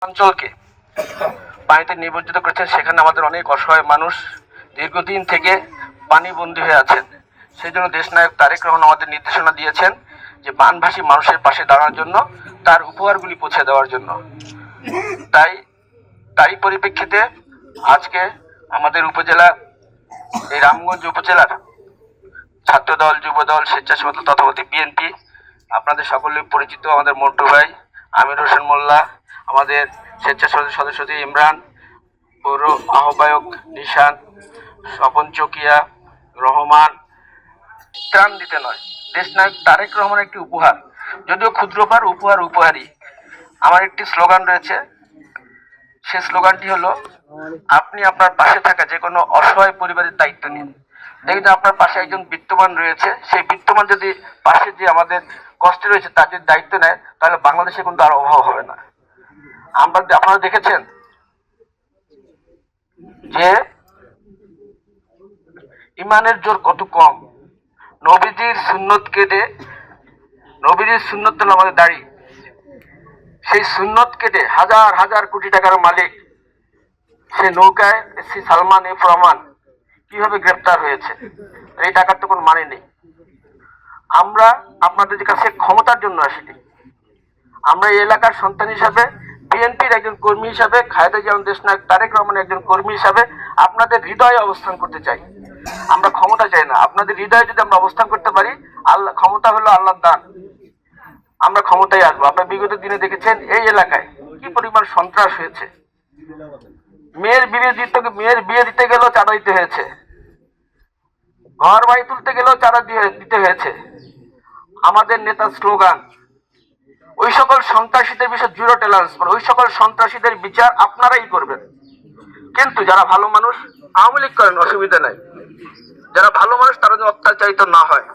অঞ্চলকে পানিতে নিমজ্জিত করেছেন। সেখানে আমাদের অনেক অসহায় মানুষ দীর্ঘদিন থেকে পানিবন্দী হয়ে আছেন। সেই জন্য দেশনায়ক তারেক রহমান আমাদের নির্দেশনা দিয়েছেন যে বানভাসী মানুষের পাশে দাঁড়ানোর জন্য, তার উপহারগুলি পৌঁছে দেওয়ার জন্য। তারই পরিপ্রেক্ষিতে আজকে আমাদের উপজেলা, এই রামগঞ্জ উপজেলার ছাত্রদল, যুবদল, স্বেচ্ছাসেবক দল তথা বিএনপি, আপনাদের সকলে পরিচিত আমাদের মন্টু ভাই, আমির হোসেন মোল্লা, আমাদের স্বেচ্ছাসেবক সদস্য ইমরান, পৌর আহ্বায়ক নিশান, স্বপন চকিয়া, রহমান, ত্রাণ দিতে নয়, দেশনায়ক তারেক রহমান একটি উপহার, যদিও ক্ষুদ্রভার উপহার উপহারই। আমার একটি স্লোগান রয়েছে, সেই স্লোগানটি হলো, আপনি আপনার পাশে থাকা যে কোনো অসহায় পরিবারের দায়িত্ব নিন। দেখুন, আপনার পাশে একজন বিত্তমান রয়েছে, সেই বিত্তমান যদি পাশে যে আমাদের কষ্টে রয়েছে তার যদি দায়িত্ব নেয়, তাহলে বাংলাদেশে কিন্তু আর অভাব হবে না। আপনারা দেখেছেন যে ইমানের জোর কত কম। নবীজির সুন্নত কেটে, নবীজির সুন্নত হলো আমাদের দাড়ি, সেই সুন্নত কেটে হাজার হাজার কোটি টাকার মালিক সে নৌকায় শ্রী সালমান এফ রহমান কিভাবে গ্রেপ্তার হয়েছে, এই টাকার তো কোনো মানে নেই। আমরা আপনাদের কাছে ক্ষমতার জন্য আসিনি। আমরা এই এলাকার সন্তান হিসাবে, বিএনপির একজন কর্মী হিসাবে, খালেদা জিয়া দেশনায়ক তারেক রহমানের একজন কর্মী হিসাবে আপনাদের হৃদয়ে অবস্থান করতে চাই। আমরা ক্ষমতা চাই না, আপনাদের হৃদয়ে যদি আমরা অবস্থান করতে পারি, আল্লাহ, ক্ষমতা হলো আল্লাহর দান, আমরা ক্ষমতায় আসবো। আপনারা বিগত দিনে দেখেছেন এই এলাকায় কি পরিমাণ সন্ত্রাস হয়েছে। মেয়ের বিয়ে দিতে গেলেও চাঁদা দিতে হয়েছে, ঘর বাড়ি তুলতে গেলেও চাঁদা দিতে হয়েছে। আমাদের নেতার স্লোগান, ওই সকল সন্ত্রাসীদের বিষয়ে জিরো টলারেন্স, মানে ওই সকল সন্ত্রাসীদের বিচার আপনারাই করবেন। কিন্তু যারা ভালো মানুষ, আওয়ামী লীগ করেন, অসুবিধা নাই, যারা ভালো মানুষ তারা যেন অত্যাচারিত না হয়।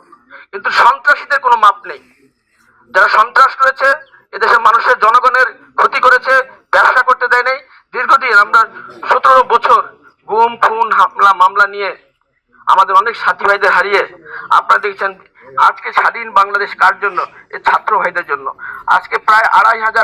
কিন্তু সন্ত্রাসীদের কোনো মাপ নেই। যারা সন্ত্রাস করেছে, এদেশের মানুষের জনগণের ক্ষতি করেছে, ব্যবসা করতে দেয় নাই। দীর্ঘদিন আমরা 17 বছর গুম, খুন, হামলা, মামলা নিয়ে আমাদের অনেক সাথী ভাইদের হারিয়ে আপনারা দেখছেন আজকে স্বাধীন বাংলাদেশ কার জন্য? এই ছাত্র ভাইদের জন্য। আজকে প্রায় 2500